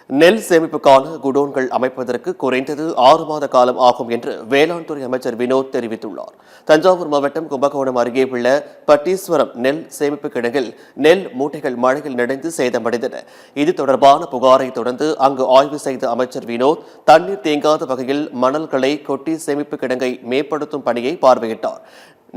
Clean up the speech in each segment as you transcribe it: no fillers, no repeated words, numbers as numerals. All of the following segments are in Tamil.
நெல் சேமிப்புக்கான குடோன்கள் அமைப்பதற்கு குறைந்தது 6 மாத காலம் ஆகும் என்று வேளாண் துறை அமைச்சர் வினோத் தெரிவித்துள்ளார். தஞ்சாவூர் மாவட்டம் கும்பகோணம் அருகே உள்ள பட்டீஸ்வரம் நெல் சேமிப்பு கிடங்கில் நெல் மூட்டைகள் மழையில் நனைந்து சேதமடைந்தன. இது தொடர்பான புகாரை தொடர்ந்து அங்கு ஆய்வு செய்த அமைச்சர் வினோத் தண்ணீர் தேங்காத வகையில் மணல்களை கொட்டி சேமிப்பு கிடங்கை மேம்படுத்தும் பணியை பார்வையிட்டார்.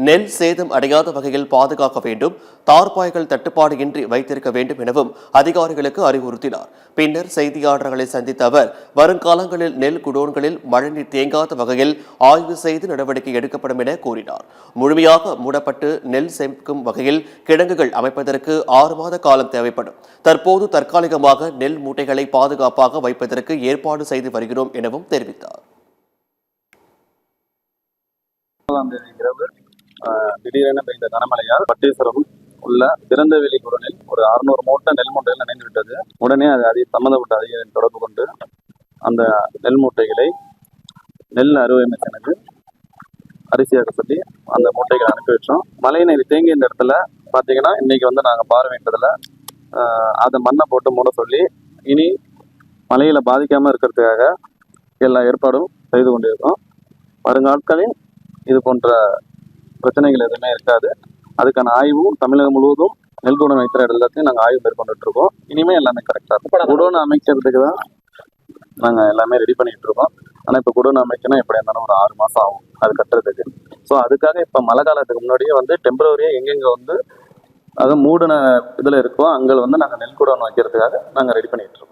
நெல் சேதம் அடையாத வகையில் பாதுகாக்க வேண்டும், தார்பாய்கள் தட்டுப்பாடு இன்றி வைத்திருக்க வேண்டும் எனவும் அதிகாரிகளுக்கு அறிவுறுத்தினார். பின்னர் செய்தியாளர்களை சந்தித்த அவர் வருங்காலங்களில் நெல் குடோன்களில் மழைநீர் தேங்காத வகையில் ஆய்வு செய்து நடவடிக்கை எடுக்கப்படும் என கூறினார். முழுமையாக மூடப்பட்டு நெல் சேமிக்கும் வகையில் கிடங்குகள் அமைப்பதற்கு 6 மாத காலம் தேவைப்படும். தற்போது தற்காலிகமாக நெல் மூட்டைகளை பாதுகாப்பாக வைப்பதற்கு ஏற்பாடு செய்து வருகிறோம் எனவும் தெரிவித்தார். திடீரென பெய்த கனமழையால் பட்டீஸ்வரம் உள்ள திறந்தவெளி குடோனில் ஒரு 600 மூட்டை நெல் மூட்டைகள் நனைந்து விட்டது. உடனே அது சம்பந்தப்பட்ட அதிகாரிகள் தொடர்பு கொண்டு அந்த நெல் மூட்டைகளை நெல் அறுவடை மிஷினுக்கு அரிசியாக சொல்லி அந்த மூட்டைகளை அனுப்பி வச்சோம். மழை நீர் தேங்கிய இந்த இடத்துல பார்த்தீங்கன்னா இன்னைக்கு நாங்கள் பார்வையிட்டதில் அதை மண்ணை போட்டு மூட சொல்லி இனி மழையில பாதிக்காமல் இருக்கிறதுக்காக எல்லா ஏற்பாடும் செய்து கொண்டிருக்கோம். வருங்காட்களில் இது போன்ற பிரச்சனைகள் எதுவுமே இருக்காது. அதுக்கான ஆய்வும் தமிழகம் முழுவதும் நெல் குடோன் வைக்கிற எல்லாத்தையும் நாங்கள் ஆய்வு மேற்கொண்டுட்டு இருக்கோம். இனிமே எல்லாமே கரெக்டாக இருக்கும். குடோன் அமைக்கிறதுக்கு தான் நாங்கள் எல்லாமே ரெடி பண்ணிட்டு இருக்கோம். ஆனால் இப்போ குடோன் அமைக்கணும் எப்படி இருந்தாலும் ஒரு 6 மாதம் ஆகும் அது கட்டுறதுக்கு. ஸோ அதுக்காக இப்போ மழை காலத்துக்கு முன்னாடியே டெம்பரவரியாக எங்கெங்கே அது மூடின இதில் இருக்கோ அங்கே நாங்கள் நெல் குடோன் வைக்கிறதுக்காக நாங்கள் ரெடி பண்ணிட்டு இருக்கோம்.